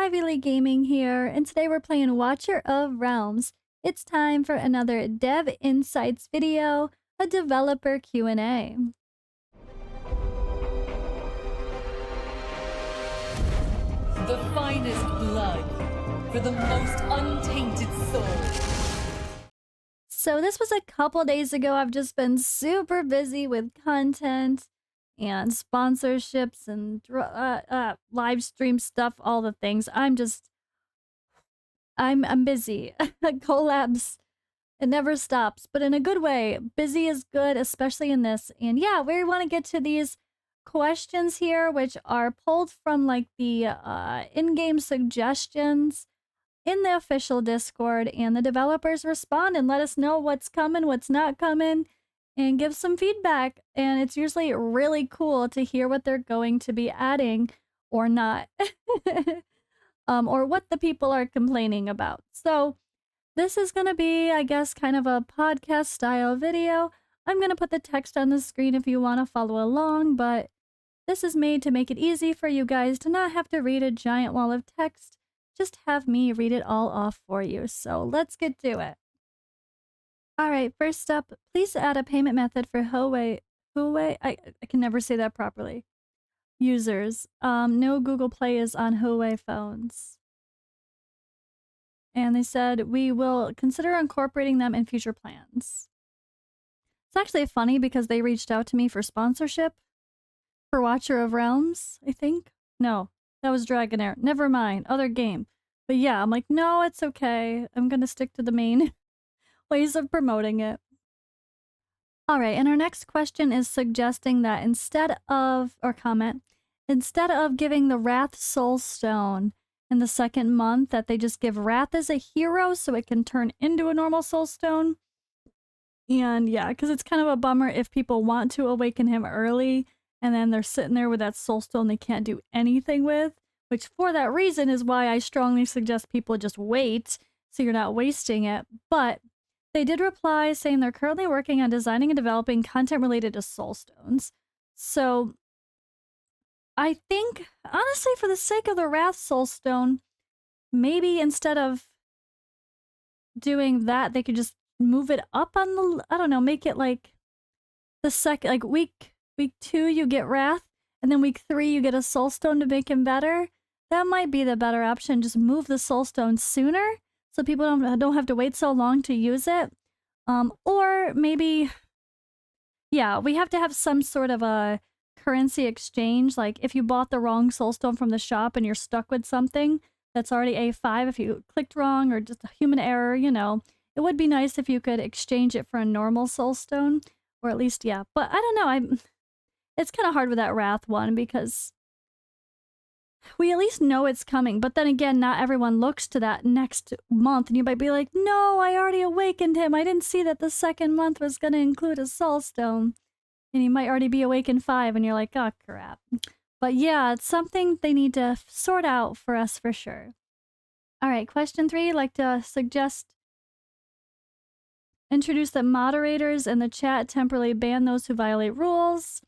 Ivy League Gaming here, and today we're playing Watcher of Realms. It's time for another Dev Insights video, a developer Q&A. The finest blood for the most untainted soul. So this was a couple days ago. I've just been super busy with content and sponsorships and live stream stuff, all the things. I'm busy. Collabs, it never stops, but in a good way. Busy is good, especially in this. And yeah, we want to get to these questions here, which are pulled from like the in-game suggestions in the official Discord, and the developers respond and let us know what's coming, what's not coming, and give some feedback. And it's usually really cool to hear what they're going to be adding or not. Or what the people are complaining about. So this is going to be, I guess, kind of a podcast style video. I'm going to put the text on the screen if you want to follow along, but this is made to make it easy for you guys to not have to read a giant wall of text. Just have me read it all off for you. So let's get to it. All right, first up, please add a payment method for Huawei. I can never say that properly. Users. No Google Play is on Huawei phones. And they said, we will consider incorporating them in future plans. It's actually funny because they reached out to me for sponsorship for Watcher of Realms, I think. No, that was Dragonair. Never mind, other game. But yeah, I'm like, no, it's okay. I'm gonna stick to the main ways of promoting it. Alright, and our next question is suggesting that instead of giving the Wrath Soul Stone in the second month, that they just give Wrath as a hero so it can turn into a normal Soul Stone. And yeah, because it's kind of a bummer if people want to awaken him early and then they're sitting there with that Soul Stone they can't do anything with, which for that reason is why I strongly suggest people just wait so you're not wasting it. But they did reply saying they're currently working on designing and developing content related to Soul Stones. So I think, honestly, for the sake of the Wrath Soul Stone, maybe instead of doing that, they could just move it up on the, I don't know, make it like the second, like week 2 you get Wrath, and then week 3 you get a Soul Stone to make him better. That might be the better option. Just move the Soul Stone sooner so people don't have to wait so long to use it. Or maybe, yeah, we have to have some sort of a currency exchange. Like if you bought the wrong Soul Stone from the shop and you're stuck with something that's already A5, if you clicked wrong or just a human error, you know, it would be nice if you could exchange it for a normal Soul Stone, or at least, yeah. But I don't know, it's kind of hard with that Wrath one because we at least know it's coming. But then again, not everyone looks to that next month, and you might be like, no, I already awakened him. I didn't see that the second month was going to include a Soul Stone. And he might already be awakened 5, and you're like, oh, crap. But yeah, it's something they need to sort out for us for sure. All right, question 3, I'd like to suggest introduce that moderators in the chat temporarily ban those who violate rules.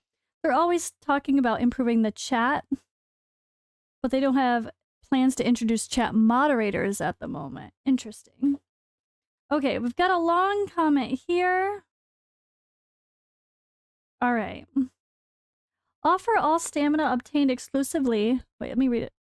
They're always talking about improving the chat, but they don't have plans to introduce chat moderators at the moment. Interesting. Okay, we've got a long comment here. All right. Offer all stamina obtained exclusively. Wait, let me read it.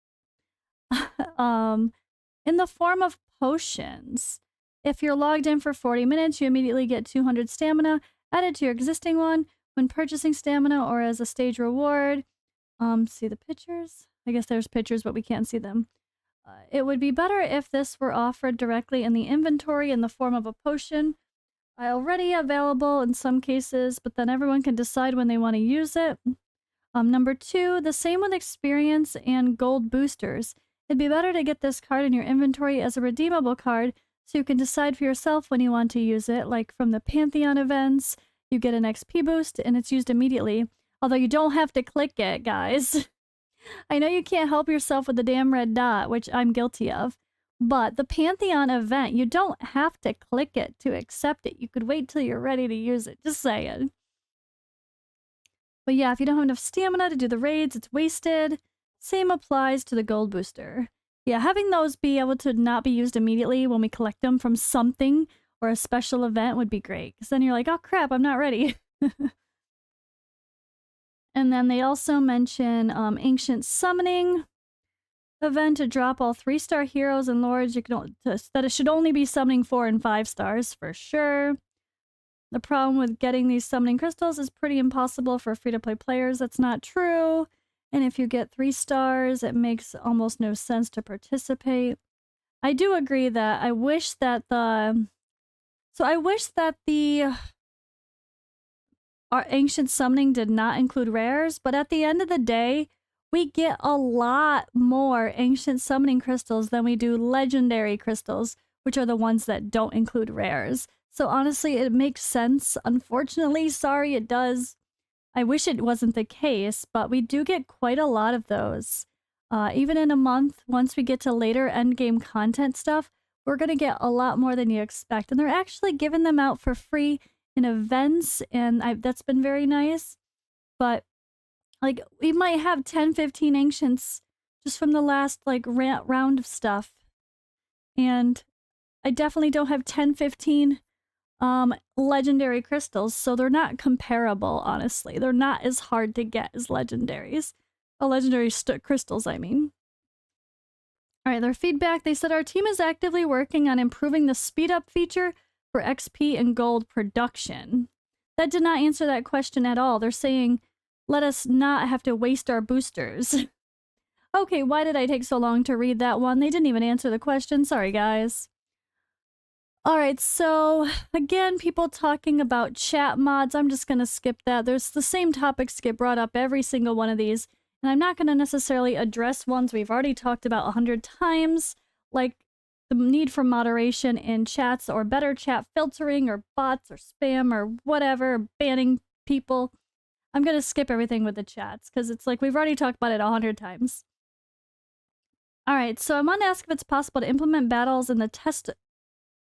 In the form of potions. If you're logged in for 40 minutes, you immediately get 200 stamina added to your existing one when purchasing stamina or as a stage reward. See the pictures? I guess there's pictures, but we can't see them. It would be better if this were offered directly in the inventory in the form of a potion. Already available in some cases, but then everyone can decide when they want to use it. Number 2, the same with experience and gold boosters. It'd be better to get this card in your inventory as a redeemable card so you can decide for yourself when you want to use it. Like from the Pantheon events, you get an XP boost and it's used immediately. Although you don't have to click it, guys. I know you can't help yourself with the damn red dot, which I'm guilty of. But the Pantheon event, you don't have to click it to accept it. You could wait till you're ready to use it. Just saying. But yeah, if you don't have enough stamina to do the raids, it's wasted. Same applies to the gold booster. Yeah, having those be able to not be used immediately when we collect them from something or a special event would be great. Because then you're like, oh crap, I'm not ready. And then they also mention Ancient Summoning event to drop all 3-star heroes and lords. You can that it should only be summoning 4 and 5 stars for sure. The problem with getting these summoning crystals is pretty impossible for free-to-play players. That's not true. And if you get 3 stars, it makes almost no sense to participate. I do agree that I wish that the our ancient summoning did not include rares, but at the end of the day, we get a lot more ancient summoning crystals than we do legendary crystals, which are the ones that don't include rares. So honestly, it makes sense. Unfortunately, sorry, it does. I wish it wasn't the case, but we do get quite a lot of those. Even in a month, once we get to later endgame content stuff, we're going to get a lot more than you expect. And they're actually giving them out for free in events, and that's been very nice. But like, we might have 10-15 ancients just from the last like round of stuff, and I definitely don't have 10-15 legendary crystals, so they're not comparable. Honestly, they're not as hard to get as legendaries. Legendary crystals, I mean. All right, their feedback. They said our team is actively working on improving the speed up feature for XP and gold production. That did not answer that question at all. They're saying, let us not have to waste our boosters. Okay, why did I take so long to read that one? They didn't even answer the question. Sorry, guys. All right, so again, people talking about chat mods. I'm just going to skip that. There's the same topics get brought up every single one of these, and I'm not going to necessarily address ones we've already talked about 100 times, like the need for moderation in chats or better chat filtering or bots or spam or whatever, banning people. I'm going to skip everything with the chats because it's like we've already talked about it 100 times. All right, so I want to ask if it's possible to implement battles in the test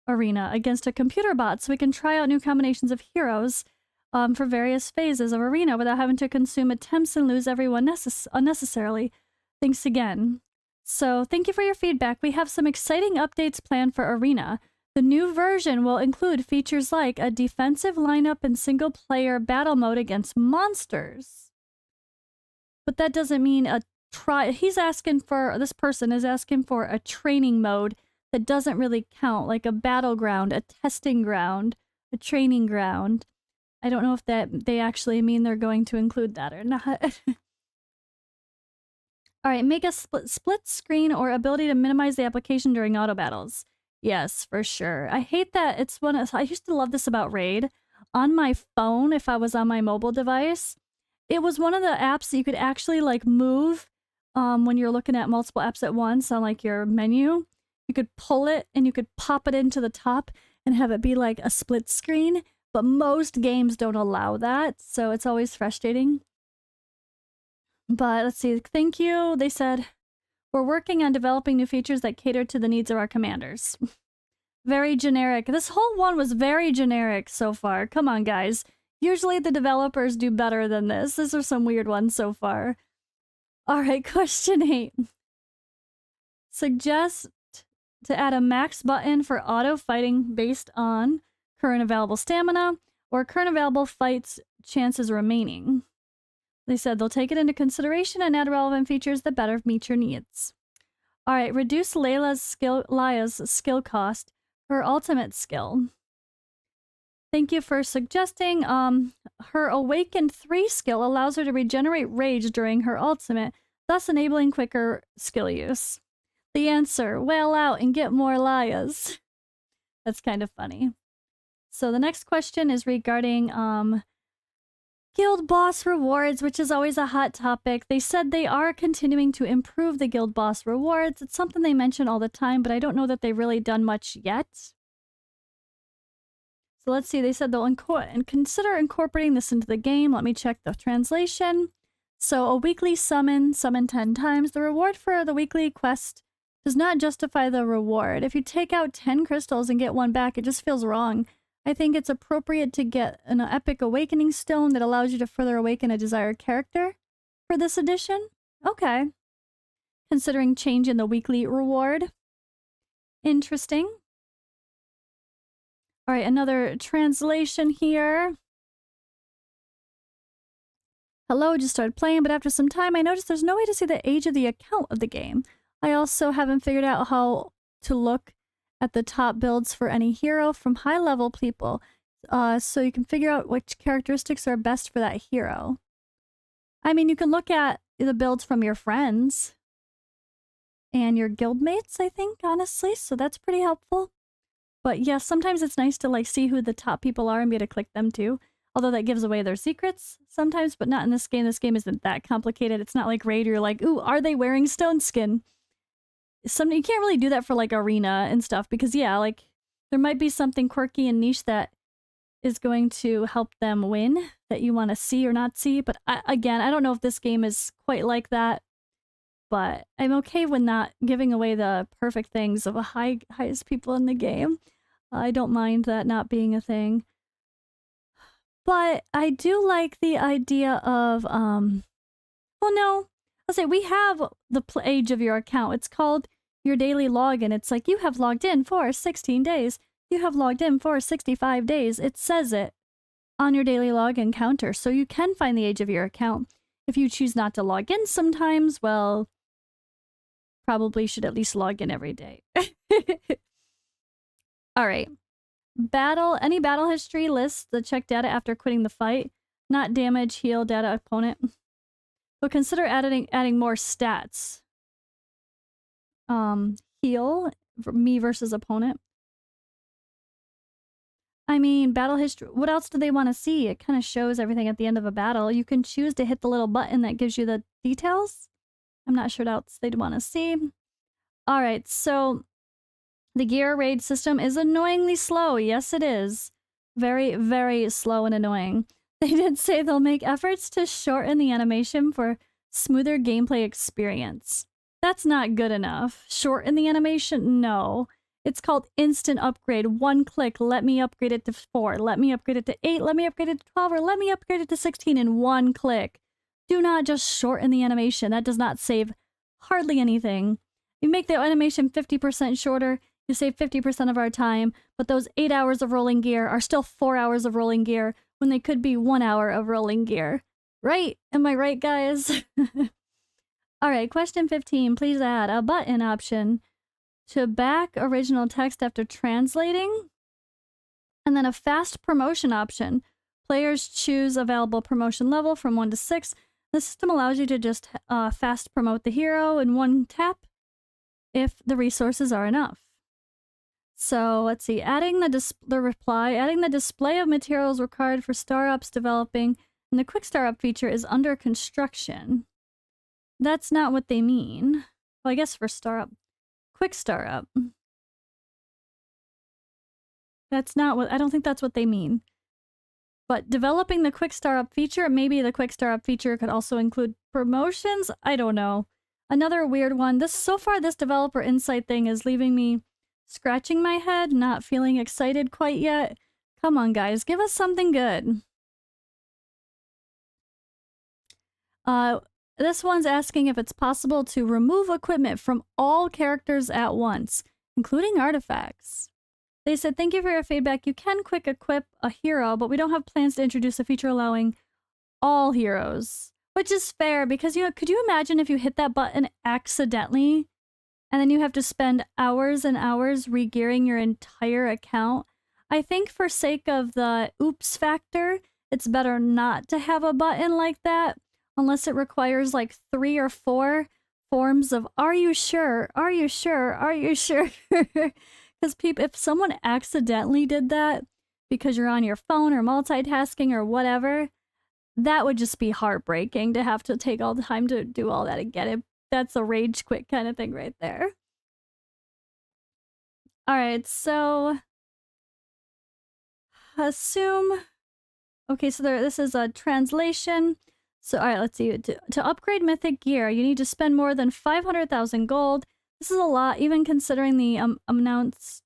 arena against a computer bot so we can try out new combinations of heroes for various phases of arena without having to consume attempts and lose everyone unnecessarily. Thanks again. So thank you for your feedback. We have some exciting updates planned for arena. The new version will include features like a defensive lineup and single-player battle mode against monsters. But that doesn't mean a this person is asking for a training mode that doesn't really count, like a battleground, a testing ground, a training ground. I don't know if they actually mean they're going to include that or not. All right, make a split screen or ability to minimize the application during auto battles. Yes, for sure. I hate that it's I used to love this about Raid. On my phone, if I was on my mobile device, it was one of the apps that you could actually like move when you're looking at multiple apps at once on like your menu. You could pull it and you could pop it into the top and have it be like a split screen, but most games don't allow that, so it's always frustrating. But let's see, thank you. They said, we're working on developing new features that cater to the needs of our commanders. Very generic. This whole one was very generic so far. Come on, guys. Usually the developers do better than this. These are some weird ones so far. All right, question 8. Suggest to add a max button for auto fighting based on current available stamina or current available fights chances remaining. They said they'll take it into consideration and add relevant features that better meet your needs. All right, reduce Laya's skill cost for her ultimate skill. Thank you for suggesting. Her Awakened 3 skill allows her to regenerate rage during her ultimate, thus enabling quicker skill use. The answer, wail out and get more Layas. That's kind of funny. So the next question is regarding guild boss rewards, which is always a hot topic. They said they are continuing to improve the guild boss rewards. It's something they mention all the time, but I don't know that they've really done much yet. So let's see, they said they'll consider incorporating this into the game. Let me check the translation. So a weekly summon 10 times. The reward for the weekly quest does not justify the reward. If you take out 10 crystals and get one back, it just feels wrong. I think it's appropriate to get an epic awakening stone that allows you to further awaken a desired character for this edition. Okay. considering change in the weekly reward. Interesting. All right, another translation here. Hello, just started playing, but after some time I noticed there's no way to see the age of the account of the game. I also haven't figured out how to look at the top builds for any hero from high-level people, so you can figure out which characteristics are best for that hero. I mean, you can look at the builds from your friends and your guildmates, I think, honestly, so that's pretty helpful. But yeah, sometimes it's nice to like see who the top people are and be able to click them too. Although that gives away their secrets sometimes, but not in this game. This game isn't that complicated. It's not like Raid, you're like, ooh, are they wearing stone skin? You can't really do that for like Arena and stuff because yeah, like there might be something quirky and niche that is going to help them win that you want to see or not see. But again, I don't know if this game is quite like that. But I'm okay with not giving away the perfect things of the highest people in the game. I don't mind that not being a thing. But I do like the idea of, well, no. I'll say we have the age of your account. It's called your daily login. It's like you have logged in for 16 days. You have logged in for 65 days. It says it on your daily login counter. So you can find the age of your account. If you choose not to log in sometimes, well, probably should at least log in every day. All right. Any battle history lists the check data after quitting the fight, not damage, heal, data opponent. But consider adding more stats. Heal, me versus opponent. I mean, battle history, what else do they want to see? It kind of shows everything at the end of a battle. You can choose to hit the little button that gives you the details. I'm not sure what else they'd want to see. All right, so the gear raid system is annoyingly slow. Yes, it is. Very, very slow and annoying. They did say they'll make efforts to shorten the animation for smoother gameplay experience. That's not good enough. Shorten the animation? No. It's called instant upgrade. One click, let me upgrade it to 4. Let me upgrade it to 8. Let me upgrade it to 12. Or let me upgrade it to 16 in one click. Do not just shorten the animation. That does not save hardly anything. You make the animation 50% shorter, you save 50% of our time, but those 8 hours of rolling gear are still 4 hours of rolling gear when they could be 1 hour of rolling gear. Right? Am I right, guys? Alright, question 15. Please add a button option to back original text after translating, and then a fast promotion option. Players choose available promotion level from 1 to 6. The system allows you to just fast promote the hero in one tap if the resources are enough. So let's see, adding the display of materials required for star-ups developing, and the quick star-up feature is under construction. That's not what they mean. Well, I guess for star-up. Quick star-up. That's not what, I don't think that's what they mean. But developing the quick star-up feature, maybe the quick star-up feature could also include promotions? I don't know. Another weird one. So far, this developer insight thing is leaving me scratching my head, not feeling excited quite yet. Come on, guys, give us something good. This one's asking if it's possible to remove equipment from all characters at once, including artifacts. They said, thank you for your feedback. You can quick equip a hero, but we don't have plans to introduce a feature allowing all heroes. Which is fair, because could you imagine if you hit that button accidentally, and then you have to spend hours and hours re-gearing your entire account? I think for sake of the oops factor, it's better not to have a button like that, unless it requires like 3 or 4 forms of "Are you sure? Are you sure? Are you sure?" Because if someone accidentally did that because you're on your phone or multitasking or whatever, that would just be heartbreaking to have to take all the time to do all that again. That's a rage quit kind of thing right there. Alright, so assume... Okay, so this is a translation. So alright, let's see. To upgrade mythic gear, you need to spend more than 500,000 gold. This is a lot, even considering the announced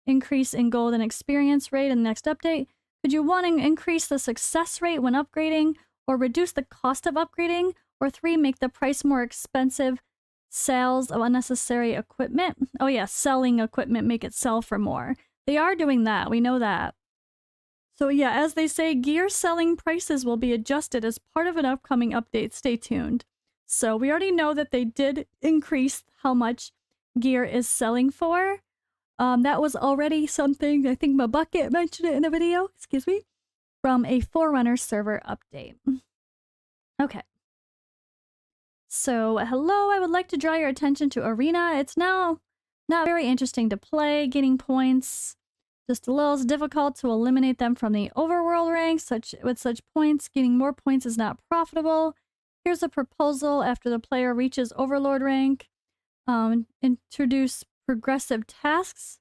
increase in gold and experience rate in the next update. Could you, 1, increase the success rate when upgrading, or reduce the cost of upgrading, or 3, make the price more expensive Sales of unnecessary equipment. Oh yeah, selling equipment, make it sell for more. They are doing that, we know that. So yeah, as they say, gear selling prices will be adjusted as part of an upcoming update. Stay tuned. So we already know that they did increase how much gear is selling for. That was already something, I think Mabucket mentioned it in a video, excuse me, from a Forerunner server update. Okay. So, hello, I would like to draw your attention to Arena. It's now not very interesting to play, gaining points. Just a little difficult to eliminate them from the overworld ranks. With such points, gaining more points is not profitable. Here's a proposal after the player reaches overlord rank. Introduce progressive tasks.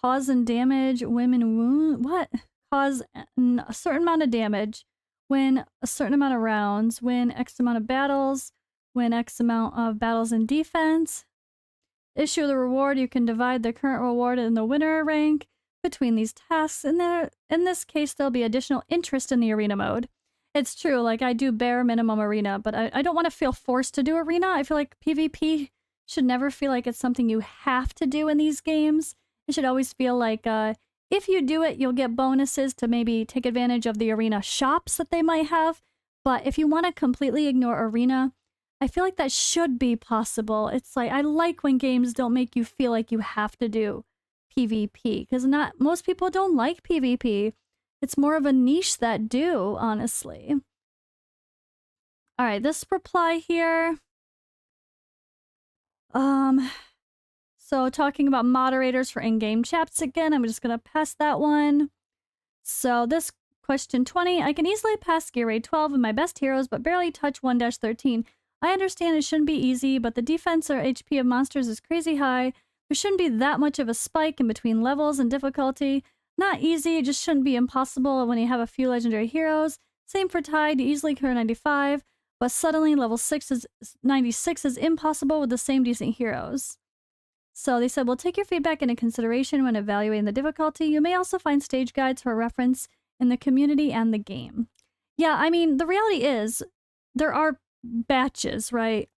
Cause and damage, women wound. What? Cause a certain amount of damage. Win a certain amount of rounds. Win X amount of battles. Win X amount of battles in defense. Issue the reward. You can divide the current reward in the winner rank between these tasks. And in this case, there'll be additional interest in the arena mode. It's true, like I do bare minimum arena, but I don't want to feel forced to do arena. I feel like PvP should never feel like it's something you have to do in these games. It should always feel like if you do it, you'll get bonuses to maybe take advantage of the arena shops that they might have. But if you want to completely ignore arena, I feel like that should be possible. It's like, I like when games don't make you feel like you have to do PvP, because most people don't like PvP. It's more of a niche that do, honestly. All right, this reply here. So talking about moderators for in-game chats again, I'm just gonna pass that one. So this question 20, I can easily pass gear raid 12 of my best heroes, but barely touch 1-13. I understand it shouldn't be easy, but the defense or HP of monsters is crazy high. There shouldn't be that much of a spike in between levels and difficulty. Not easy, it just shouldn't be impossible when you have a few legendary heroes. Same for Tide, you easily clear 95, but suddenly level 96 is impossible with the same decent heroes. So they said, we'll take your feedback into consideration when evaluating the difficulty. You may also find stage guides for reference in the community and the game. Yeah, I mean, the reality is, there are batches, right?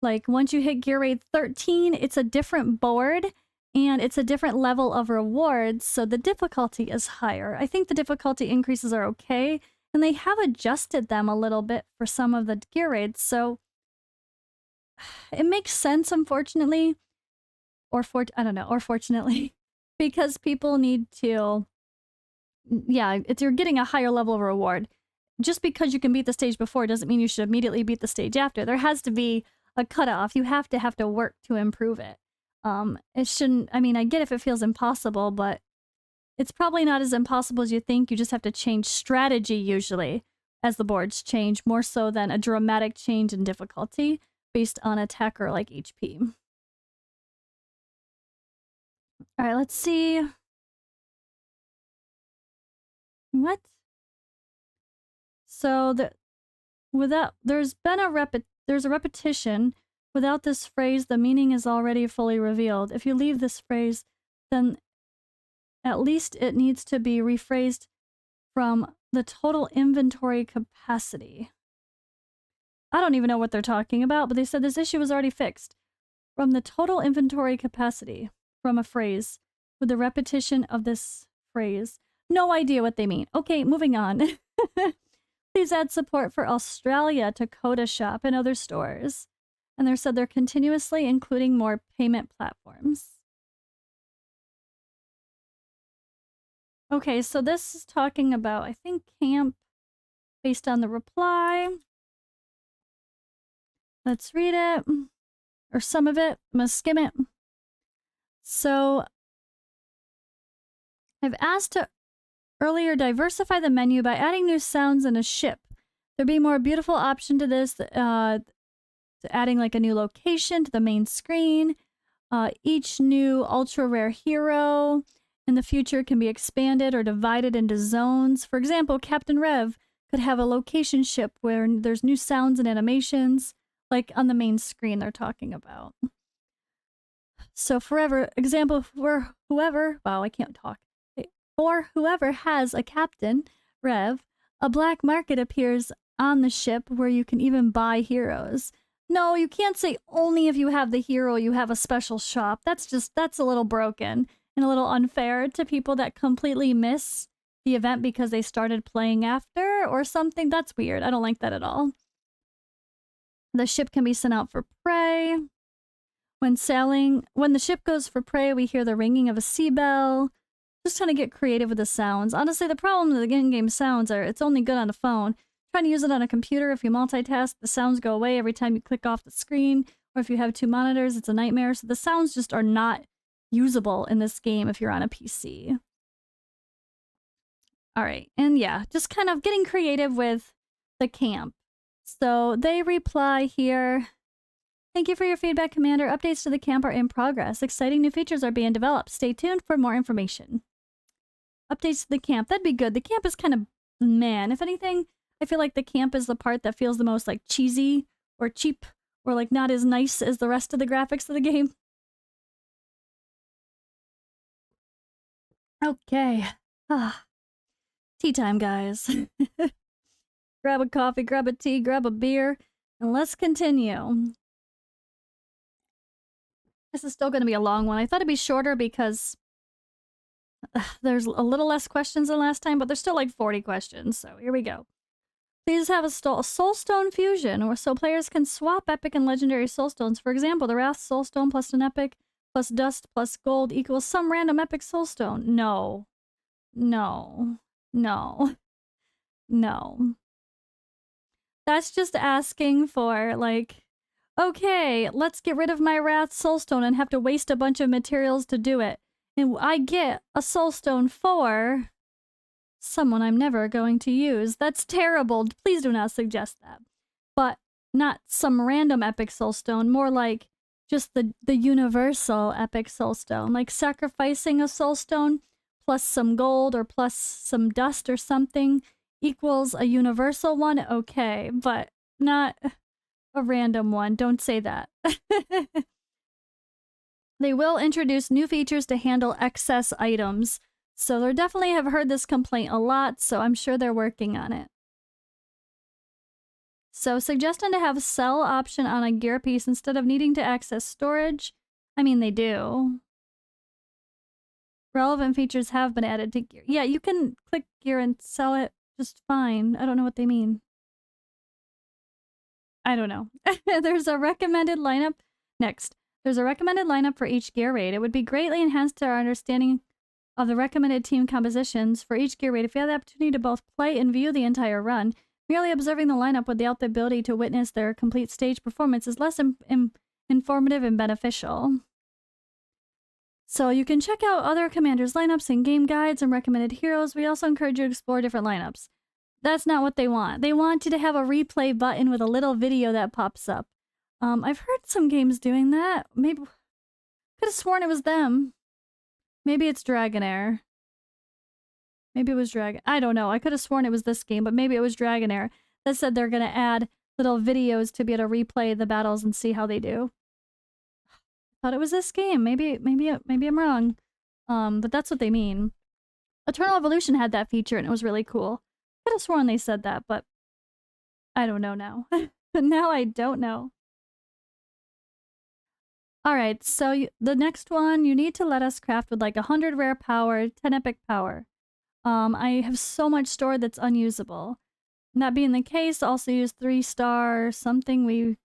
Like, once you hit gear raid 13, it's a different board, and it's a different level of rewards, so the difficulty is higher. I think the difficulty increases are okay, and they have adjusted them a little bit for some of the gear raids, so it makes sense, unfortunately, or fortunately, because people need to, yeah, you're getting a higher level of reward. Just because you can beat the stage before doesn't mean you should immediately beat the stage after. There has to be a cutoff. You have to work to improve it. It shouldn't, I mean, I get if it feels impossible, but it's probably not as impossible as you think. You just have to change strategy usually as the boards change, more so than a dramatic change in difficulty based on attacker like HP. All right, let's see. What? So there's a repetition. Without this phrase, the meaning is already fully revealed. If you leave this phrase, then at least it needs to be rephrased from the total inventory capacity. I don't even know what they're talking about, but they said this issue was already fixed. From the total inventory capacity, from a phrase, with the repetition of this phrase. No idea what they mean. Okay, moving on. Please add support for Australia to Coda Shop and other stores. And they said they're continuously including more payment platforms. Okay, so this is talking about, I think, camp based on the reply. Let's read it. Or some of it. I'm going to skim it. So, I've asked to earlier diversify the menu by adding new sounds and a ship. There'd be a more beautiful option to this, adding like a new location to the main screen. Each new ultra rare hero in the future can be expanded or divided into zones. For example, Captain Rev could have a location ship where there's new sounds and animations, like on the main screen they're talking about. So for whoever, wow, I can't talk. For whoever has a Captain Rev, a black market appears on the ship where you can even buy heroes. No, you can't say only if you have the hero you have a special shop. That's a little broken and a little unfair to people that completely miss the event because they started playing after or something. That's weird. I don't like that at all. The ship can be sent out for prey. When the ship goes for prey, we hear the ringing of a sea bell. Just trying to get creative with the sounds. Honestly, the problem with the in-game sounds are it's only good on a phone. Trying to use it on a computer, if you multitask, the sounds go away every time you click off the screen. Or if you have two monitors, it's a nightmare. So the sounds just are not usable in this game if you're on a PC. All right, and yeah, just kind of getting creative with the camp. So they reply here. Thank you for your feedback, Commander. Updates to the camp are in progress. Exciting new features are being developed. Stay tuned for more information. Updates to the camp. That'd be good. The camp is kind of, man, if anything, I feel like the camp is the part that feels the most like cheesy or cheap or like not as nice as the rest of the graphics of the game. Okay. Tea time, guys. Grab a coffee, grab a tea, grab a beer, and let's continue. This is still going to be a long one. I thought it'd be shorter because there's a little less questions than last time, but there's still like 40 questions, so here we go. Please have a Soulstone fusion, so players can swap epic and legendary Soulstones. For example, the Wrath Soulstone plus an epic plus dust plus gold equals some random epic Soulstone. No. No. No. No. That's just asking for, like, okay, let's get rid of my Wrath Soulstone and have to waste a bunch of materials to do it. And I get a Soulstone for someone I'm never going to use. That's terrible. Please do not suggest that. But not some random epic Soulstone, more like just the universal epic Soulstone. Like sacrificing a Soulstone plus some gold or plus some dust or something equals a universal one, okay, but not a random one. Don't say that. They will introduce new features to handle excess items. So they definitely have heard this complaint a lot, so I'm sure they're working on it. So suggesting to have a sell option on a gear piece instead of needing to access storage. I mean, they do. Relevant features have been added to gear. Yeah, you can click gear and sell it just fine. I don't know what they mean. I don't know. There's a recommended lineup. Next, there's a recommended lineup for each gear raid. It would be greatly enhanced to our understanding of the recommended team compositions for each gear raid if you had the opportunity to both play and view the entire run. Merely observing the lineup without the ability to witness their complete stage performance is less informative and beneficial. So you can check out other commanders' lineups and game guides and recommended heroes. We also encourage you to explore different lineups. That's not what they want. They want you to have a replay button with a little video that pops up. I've heard some games doing that. Maybe could have sworn it was them. Maybe it's Dragonair. Maybe it was I don't know. I could have sworn it was this game, but maybe it was Dragonair that said they're going to add little videos to be able to replay the battles and see how they do. I thought it was this game. Maybe I'm wrong. But that's what they mean. Eternal Evolution had that feature and it was really cool. I could have sworn they said that, but I don't know now. But now I don't know. Alright, so the next one, you need to let us craft with like 100 rare power, 10 epic power. I have so much stored that's unusable. And that being the case, also use 3-star something we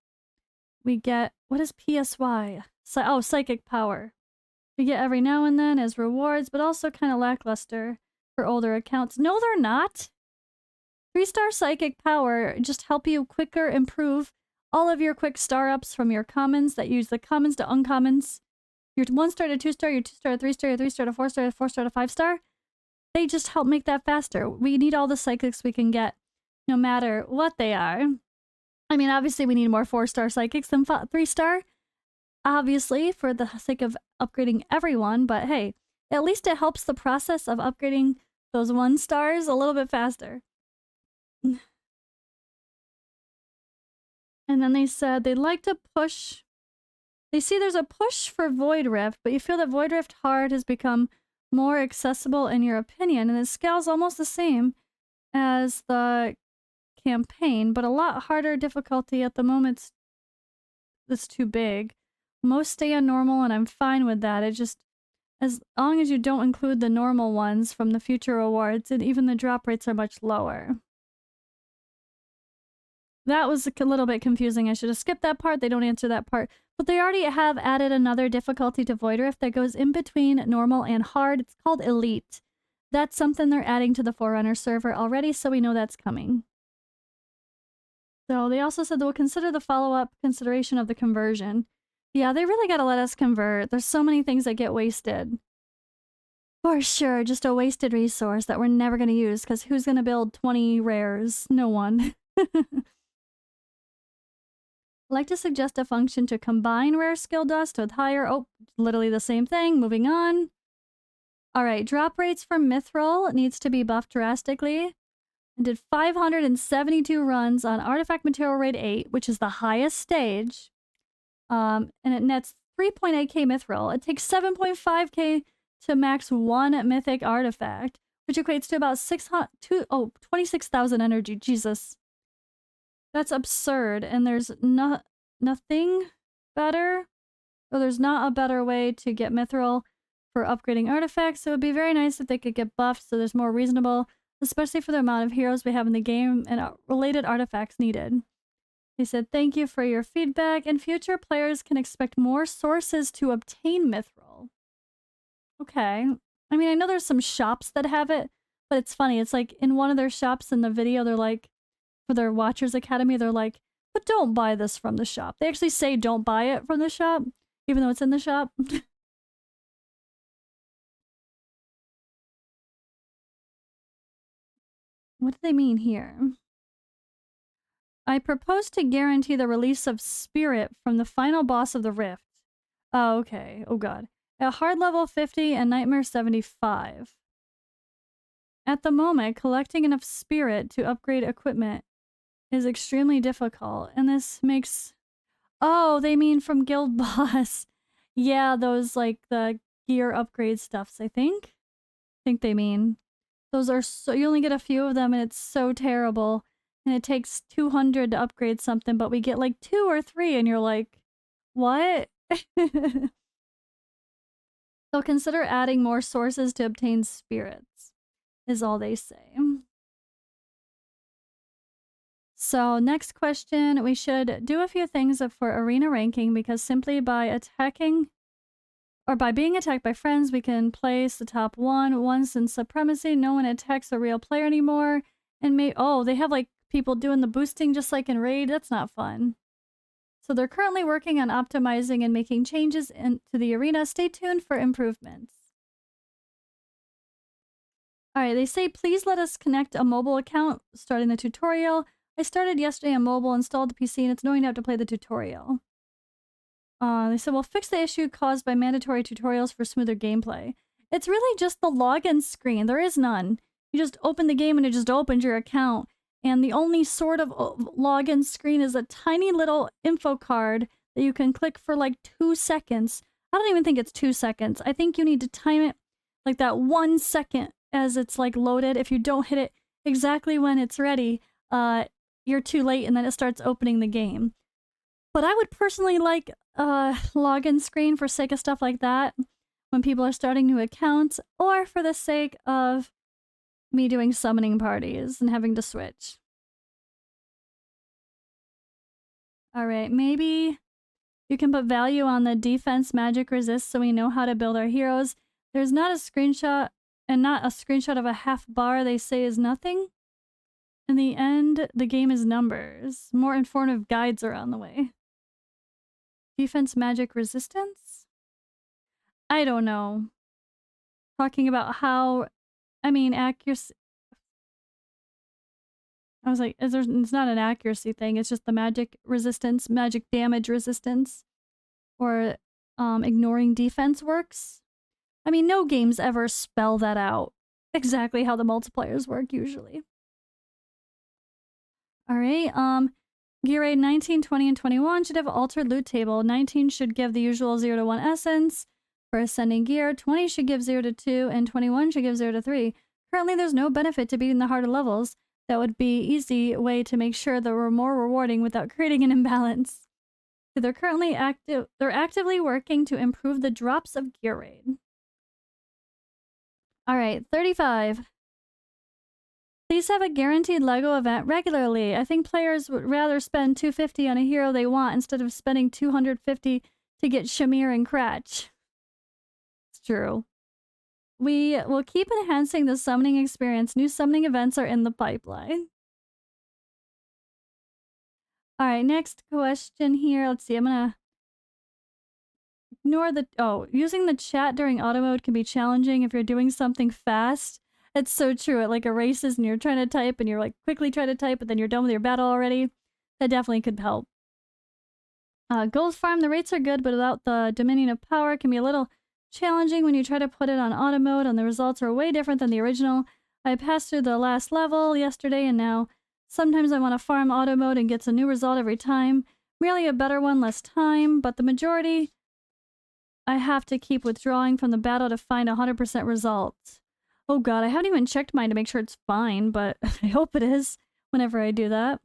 get. What is PSY? Oh, psychic power. We get every now and then as rewards, but also kind of lackluster for older accounts. No, they're not. 3-star psychic power just help you quicker improve all of your quick star ups from your commons that use the commons to uncommons. Your 1-star to 2-star, your 2-star to 3-star, your 3-star to 4-star, your 4-star to 5-star. They just help make that faster. We need all the psychics we can get, no matter what they are. I mean, obviously we need more 4-star psychics than 3-star. Obviously, for the sake of upgrading everyone, but hey, at least it helps the process of upgrading those 1-stars a little bit faster. And then they said they'd like to push. They see there's a push for Void Rift, but you feel that Void Rift Hard has become more accessible in your opinion, and the scale's almost the same as the campaign, but a lot harder difficulty at the moment that's too big. Most stay on normal, and I'm fine with that. It just, as long as you don't include the normal ones from the future rewards, and even the drop rates are much lower. That was a little bit confusing. I should have skipped that part. They don't answer that part. But they already have added another difficulty to Void Rift that goes in between normal and hard. It's called Elite. That's something they're adding to the Forerunner server already, so we know that's coming. So they also said they'll consider the follow-up consideration of the conversion. Yeah, they really gotta let us convert. There's so many things that get wasted. For sure, just a wasted resource that we're never gonna use, because who's gonna build 20 rares? No one. I'd like to suggest a function to combine rare skill dust with higher... Oh, literally the same thing. Moving on. Alright, drop rates for Mithril needs to be buffed drastically. I did 572 runs on Artifact Material Raid 8, which is the highest stage. And it nets 3.8k Mithril. It takes 7.5k to max one Mythic Artifact, which equates to about 26,000 energy. Jesus. That's absurd, and there's nothing better, or there's not a better way to get Mithril for upgrading artifacts. So it would be very nice if they could get buffed so there's more reasonable, especially for the amount of heroes we have in the game and related artifacts needed. They said, thank you for your feedback, and future players can expect more sources to obtain Mithril. Okay. I mean, I know there's some shops that have it, but it's funny. It's like in one of their shops in the video, they're like, for their Watchers Academy, they're like, but don't buy this from the shop. They actually say don't buy it from the shop, even though it's in the shop. What do they mean here? I propose to guarantee the release of Spirit from the final boss of the Rift. Oh, okay. Oh god. At hard level 50 and nightmare 75. At the moment, collecting enough Spirit to upgrade equipment is extremely difficult, and this makes... Oh, they mean from Guild Boss. Yeah, those, like, the gear upgrade stuffs, I think they mean. Those are so... You only get a few of them, and it's so terrible. And it takes 200 to upgrade something, but we get, like, 2 or 3, and you're like, what? So consider adding more sources to obtain spirits, is all they say. So next question, we should do a few things for arena ranking, because simply by attacking or by being attacked by friends, we can place the top one. Once in supremacy, no one attacks a real player anymore. And oh, they have like people doing the boosting just like in Raid. That's not fun. So they're currently working on optimizing and making changes into the arena. Stay tuned for improvements. Alright, they say please let us connect a mobile account starting the tutorial. I started yesterday on mobile, installed the PC, and it's annoying to have to play the tutorial. They said, we'll fix the issue caused by mandatory tutorials for smoother gameplay. It's really just the login screen. There is none. You just open the game and it just opens your account. And the only sort of login screen is a tiny little info card that you can click for like 2 seconds. I don't even think it's 2 seconds. I think you need to time it like that 1 second as it's like loaded. If you don't hit it exactly when it's ready, you're too late and then it starts opening the game. But I would personally like a login screen for sake of stuff like that when people are starting new accounts, or for the sake of me doing summoning parties and having to switch. Alright, maybe you can put value on the defense magic resist so we know how to build our heroes. There's not a screenshot, and not a screenshot of a half bar they say is nothing. In the end, the game is numbers. More informative guides are on the way. Defense magic resistance? I don't know. Talking about how... I mean, accuracy... I was like, it's not an accuracy thing, it's just the magic resistance, magic damage resistance. Or ignoring defense works. I mean, no games ever spell that out. Exactly how the multipliers work, usually. Alright, gear raid 19, 20, and 21 should have altered loot table. 19 should give the usual 0 to 1 essence for ascending gear, 20 should give 0 to 2, and 21 should give 0 to 3. Currently, there's no benefit to beating the harder levels. That would be an easy way to make sure that we're more rewarding without creating an imbalance. They're currently active. They're actively working to improve the drops of gear raid. All right, 35. Please have a guaranteed LEGO event regularly. I think players would rather spend $250 on a hero they want instead of spending $250 to get Shamir and Cratch. It's true. We will keep enhancing the summoning experience. New summoning events are in the pipeline. All right, next question here. Let's see. I'm gonna ignore the... Oh, using the chat during auto mode can be challenging if you're doing something fast. It's so true. It like erases and you're trying to type and you're like quickly trying to type, but then you're done with your battle already. That definitely could help. Gold farm, the rates are good, but without the Dominion of Power, it can be a little challenging when you try to put it on auto mode and the results are way different than the original. I passed through the last level yesterday and now sometimes I want to farm auto mode and gets a new result every time. Merely a better one, less time, but the majority I have to keep withdrawing from the battle to find 100% results. Oh god, I haven't even checked mine to make sure it's fine, but I hope it is whenever I do that.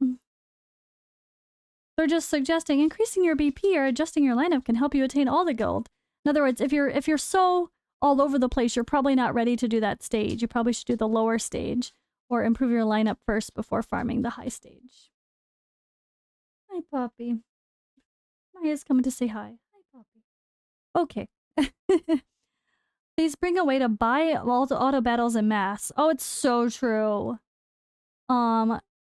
They're just suggesting increasing your BP or adjusting your lineup can help you attain all the gold. In other words, if you're so all over the place, you're probably not ready to do that stage. You probably should do the lower stage or improve your lineup first before farming the high stage. Hi, Poppy. Maya's coming to say hi. Hi, Poppy. Okay. Please bring a way to buy all the auto battles en masse. Oh, it's so true.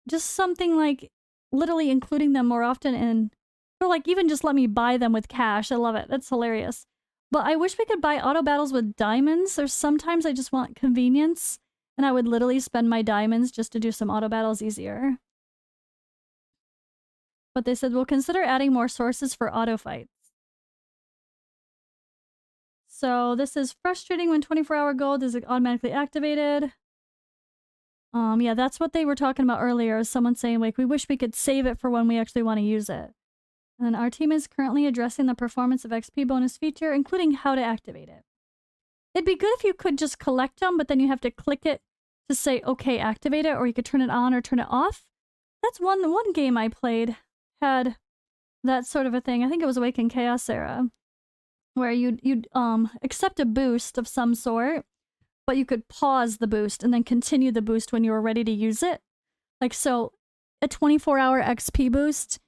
Just something like literally including them more often in, or like even just let me buy them with cash. I love it. That's hilarious. But I wish we could buy auto battles with diamonds. Or sometimes I just want convenience and I would literally spend my diamonds just to do some auto battles easier. But they said we'll consider adding more sources for auto fights. So this is frustrating when 24-hour gold is automatically activated. Yeah, that's what they were talking about earlier. Someone saying, like, we wish we could save it for when we actually want to use it. And our team is currently addressing the performance of XP bonus feature, including how to activate it. It'd be good if you could just collect them, but then you have to click it to say, okay, activate it, or you could turn it on or turn it off. That's one game I played had that sort of a thing. I think it was Awakened Chaos Era, where you'd accept a boost of some sort, but you could pause the boost and then continue the boost when you were ready to use it. Like, so a 24-hour XP boost,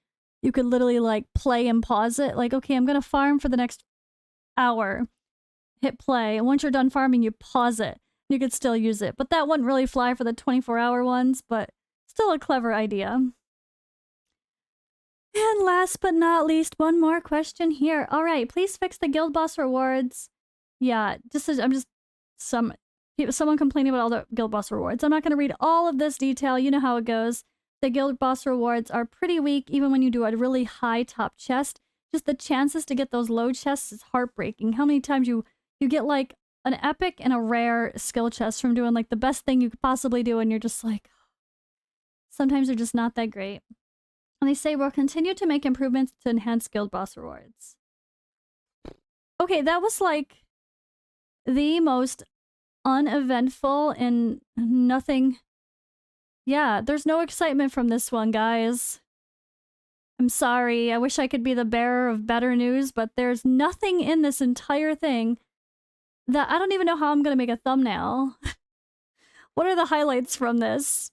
you could literally like play and pause it. Like, okay, I'm going to farm for the next hour. Hit play. And once you're done farming, you pause it. You could still use it. But that wouldn't really fly for the 24-hour ones, but still a clever idea. And last but not least, one more question here. All right, please fix the guild boss rewards. Yeah, someone complaining about all the guild boss rewards. I'm not going to read all of this detail. You know how it goes. The guild boss rewards are pretty weak, even when you do a really high top chest. Just the chances to get those low chests is heartbreaking. How many times you get like an epic and a rare skill chest from doing like the best thing you could possibly do, and you're just like, sometimes they're just not that great. And they say we'll continue to make improvements to enhance guild boss rewards. Okay, that was like the most uneventful and nothing. Yeah, there's no excitement from this one, guys. I'm sorry. I wish I could be the bearer of better news, but there's nothing in this entire thing that I don't even know how I'm going to make a thumbnail. What are the highlights from this?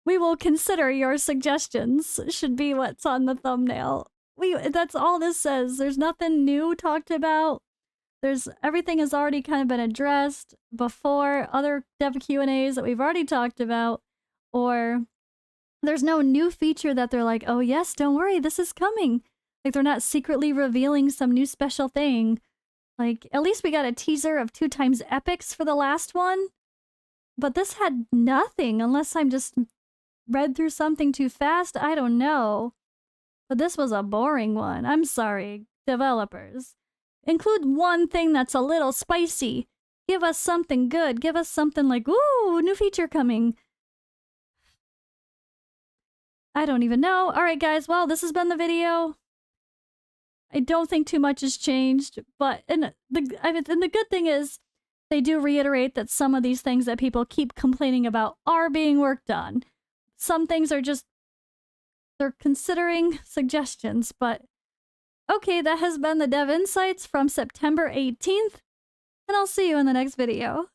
We will consider your suggestions, should be what's on the thumbnail. That's all this says. There's nothing new talked about. Everything has already kind of been addressed before, other dev Q&As that we've already talked about, or there's no new feature that they're like, oh yes, don't worry, this is coming. Like they're not secretly revealing some new special thing. Like, at least we got a teaser of 2x epics for the last one, but this had nothing, unless I'm just read through something too fast. I don't know. But this was a boring one. I'm sorry, developers. Include one thing that's a little spicy. Give us something good. Give us something like, ooh, new feature coming. I don't even know. Alright guys, well, this has been the video. I don't think too much has changed, but and the good thing is they do reiterate that some of these things that people keep complaining about are being worked on. Some things are just, they're considering suggestions, but Okay, that has been the Dev Insights from September 18th, and I'll see you in the next video.